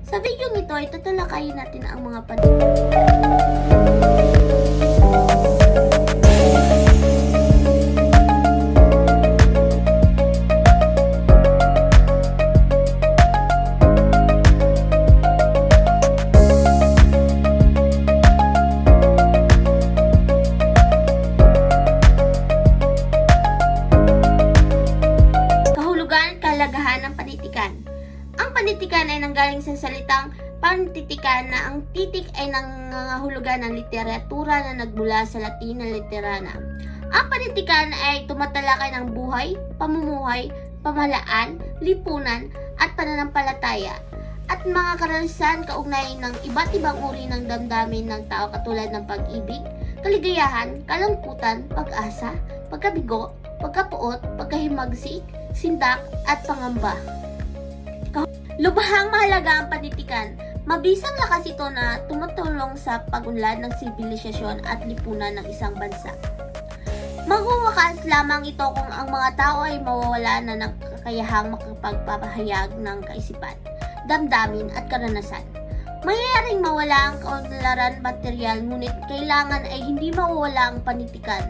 Sa video nito ay tatalakayin natin ang mga kahulugan, kahalagahan ng panitikan. Ang panitikan ay nanggaling sa salitang panititikan na ang titik ay nangangahulugan ng literatura na nagmula sa Latin na literana. Ang panitikan ay tumatalakay ng buhay, pamumuhay, pamahalaan, lipunan at pananampalataya at mga karanasan kaugnay ng iba't ibang uri ng damdamin ng tao katulad ng pag-ibig, kaligayahan, kalungkutan, pag-asa, pagkabigo, pagkapuot, pagkahimagsik, sindak at pangamba. Lubhang mahalaga ang panitikan. Mabisang lakas ito na tumutulong sa pag-unlad ng sibilisasyon at lipunan ng isang bansa. Magwawakas lamang ito kung ang mga tao ay mawawala na ng kakayahang makapagpapahayag ng kaisipan, damdamin at karanasan. Mayayari mawala ang kaunlaran material, ngunit kailangan ay hindi mawawala ang panitikan.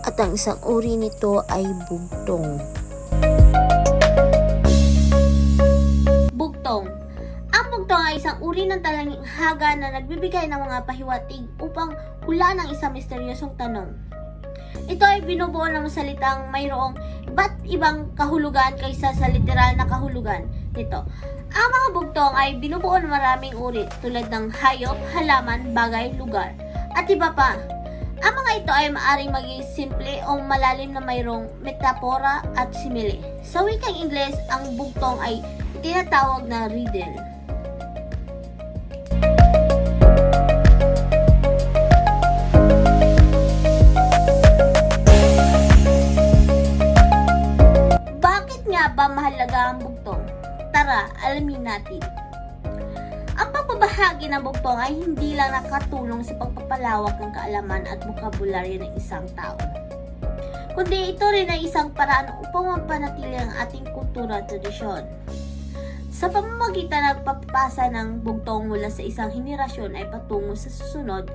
At ang isang uri nito ay bugtong. Bugtong. Ang bugtong ay isang uri ng talinghaga na nagbibigay ng mga pahiwatig upang hula ng isang misteryosong tanong. Ito ay binubuo ng salitang mayroong iba't ibang kahulugan kaysa sa literal na kahulugan nito. Ang mga bugtong ay binubuo ng maraming uri tulad ng hayop, halaman, bagay, lugar, at iba pa. Ang mga ito ay maaaring maging simple o malalim na mayroong metapora at simile. Sa wikang Ingles, ang bugtong ay tinatawag na riddle. Bakit nga ba mahalaga ang bugtong? Tara, alamin natin. Ang pagbabahagi ng bugtong ay hindi lang nakatulong sa pagpapalawak ng kaalaman at bokabularyo ng isang tao, kundi ito rin ay isang paraan upang mapanatili ang ating kultura at tradisyon. Sa pamamagitan ng pagpapasa ng bugtong mula sa isang henerasyon ay patungo sa susunod,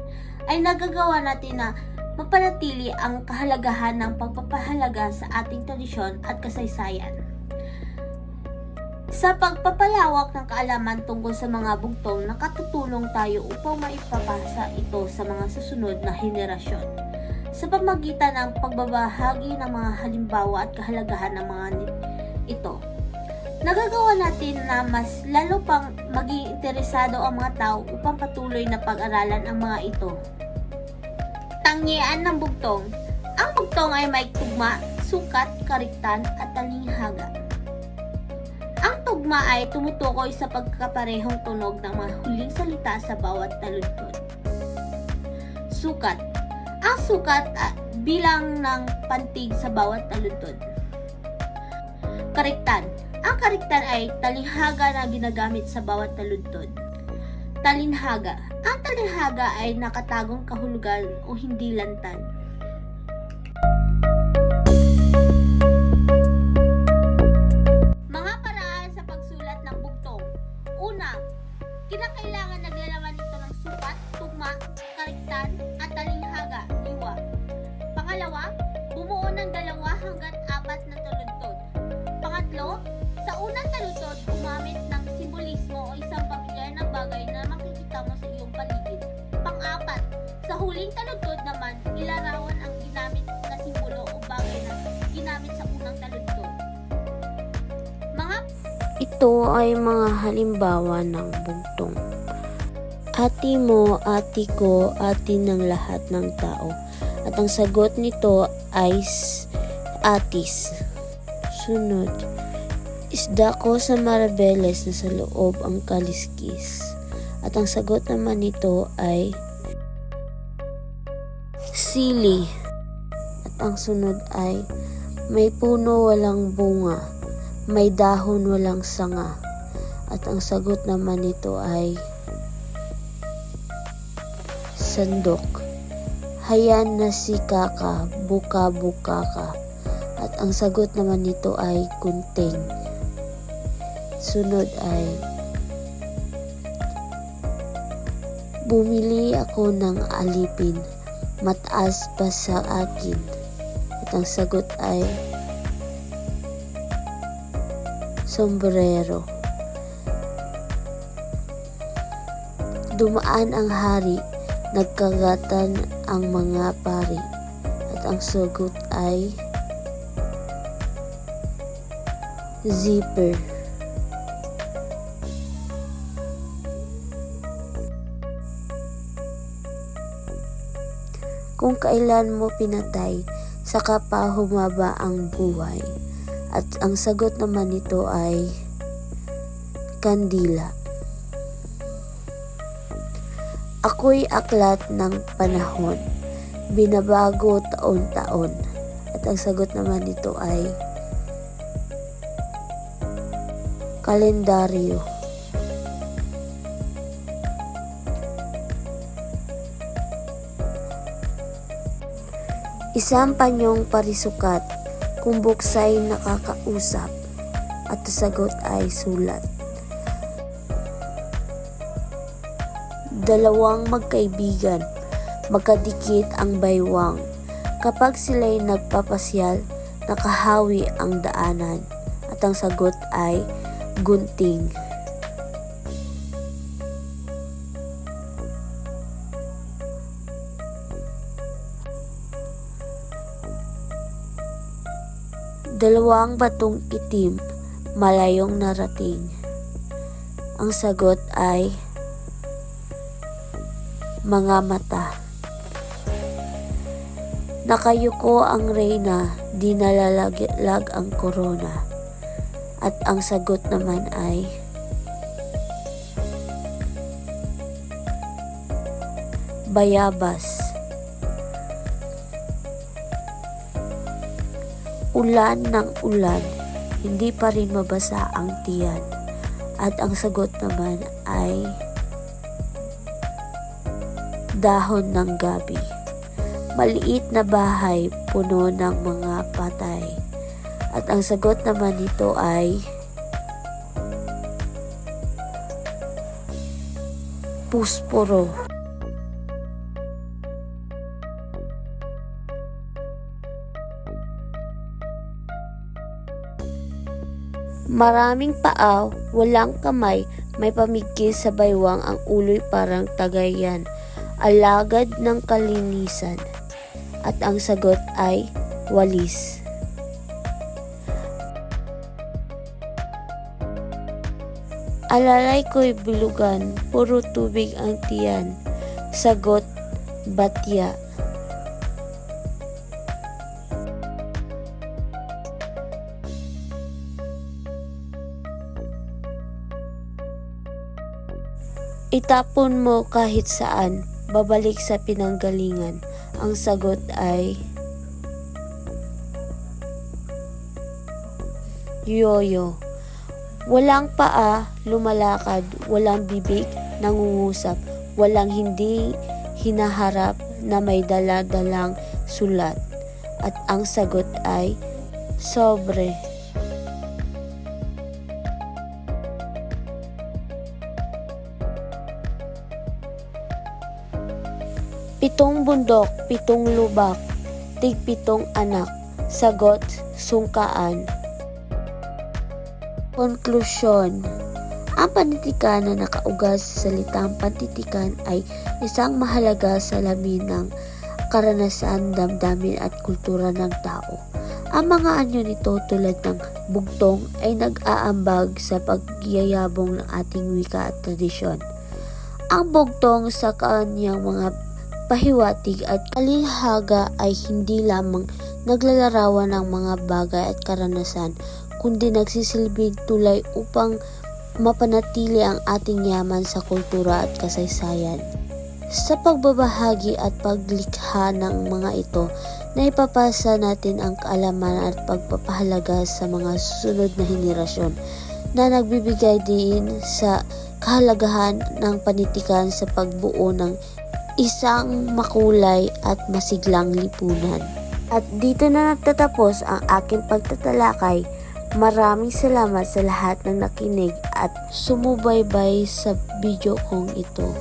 ay nagagawa natin na mapanatili ang kahalagahan ng pagpapahalaga sa ating tradisyon at kasaysayan. Sa pagpapalawak ng kaalaman tungkol sa mga bugtong, nakatutulong tayo upang maipapasa ito sa mga susunod na henerasyon. Sa pamamagitan ng pagbabahagi ng mga halimbawa at kahalagahan ng mga ito, nagagawa natin na mas lalo pang maging interesado ang mga tao upang patuloy na pag-aralan ang mga ito. Tangian ng bugtong. Ang bugtong ay may tugma, sukat, kariktan at talinghaga. Ang tugma ay tumutukoy sa pagkaparehong tunog ng mga huling salita sa bawat taludtod. Sukat. Ang sukat bilang ng pantig sa bawat taludtod. Kariktan. Ang kariktan ay talinghaga na ginagamit sa bawat taludtod. Talinhaga. Ang talinhaga ay nakatagong kahulugan o hindi lantad. Mga paraan sa pagsulat ng bugtong. Una, kinakailangan naglalaman ito ng sukat, tugma, kariktan, at talinghaga, diwa. Pangalawa, bumuo ng 2 hanggang 4 na taludtod. Pangatlo, sa unang taludtod, gumamit ng simbolismo o isang pamilyar na bagay na makikita mo sa iyong paligid. Pang-apat, sa huling taludtod naman, ilarawan ang ginamit na simbolo o bagay na ginamit sa unang taludtod. Ito ay mga halimbawa ng bugtong. Ati mo, ati ko, ati ng lahat ng tao. At ang sagot nito ay atis. Sunod. Isda ko sa marabeles na sa loob ang kaliskis. At ang sagot naman nito ay sili. At ang sunod ay may puno walang bunga, may dahon walang sanga. At ang sagot naman nito ay sandok. Hayan na si kaka, buka-buka ka. At ang sagot naman nito ay gunting. Sunod ay Bumili ako ng alipin, mataas pa sa akin. At ang sagot ay sombrero. Dumaan ang hari, nagkagatan ang mga pari. At ang sagot ay zipper. Kung kailan mo pinatay, saka pa humaba ang buhay. At ang sagot naman nito ay kandila. Ako'y aklat ng panahon, binabago taon-taon. At ang sagot naman nito ay kalendaryo. Isang panyong parisukat, kung buksay nakakausap, at ang sagot ay sulat. Dalawang magkaibigan, magkadikit ang baywang. Kapag sila'y nagpapasyal, nakahawi ang daanan. At ang sagot ay gunting. Dalawang batong itim, malayong narating. Ang sagot ay mga mata. Nakayuko ang reyna, di nalalaglag ang korona. At ang sagot naman ay bayabas. Ulan ng ulan, hindi pa rin mabasa ang tiyan. At ang sagot naman ay dahon ng gabi. Maliit na bahay, puno ng mga patay. At ang sagot naman nito ay pusporo. Maraming paa, walang kamay, may pamigkis sa baywang, ang ulo'y parang tagayan, alagad ng kalinisan. At ang sagot ay walis. Alalay ko'y bulugan, puro tubig ang tiyan. Sagot, batya. Itapon mo kahit saan, babalik sa pinanggalingan. Ang sagot ay yoyo. Walang paa, lumalakad, walang bibig, nangungusap, walang hindi hinaharap na may dala-dalang sulat. At ang sagot ay sobre. Pitong bundok, pitong lubak, tig-pitong anak. Sagot, sungkaan. Konklusyon. Ang panitikan na nakaugas sa salitang pantitikan ay isang mahalaga salamin ng karanasan, damdamin at kultura ng tao. Ang mga anyo nito tulad ng bugtong ay nag-aambag sa pagyayabong ng ating wika at tradisyon. Ang bugtong sa kanyang mga pahiwatig at kalinhaga ay hindi lamang naglalarawan ng mga bagay at karanasan, kundi nagsisilbing tulay upang mapanatili ang ating yaman sa kultura at kasaysayan. Sa pagbabahagi at paglikha ng mga ito, naipapasa natin ang kaalaman at pagpapahalaga sa mga susunod na henerasyon na nagbibigay din sa kahalagahan ng panitikan sa pagbuo ng isang makulay at masiglang lipunan. At dito na nagtatapos ang aking pagtatalakay. Maraming salamat sa lahat ng nakinig at sumubaybay sa video kong ito.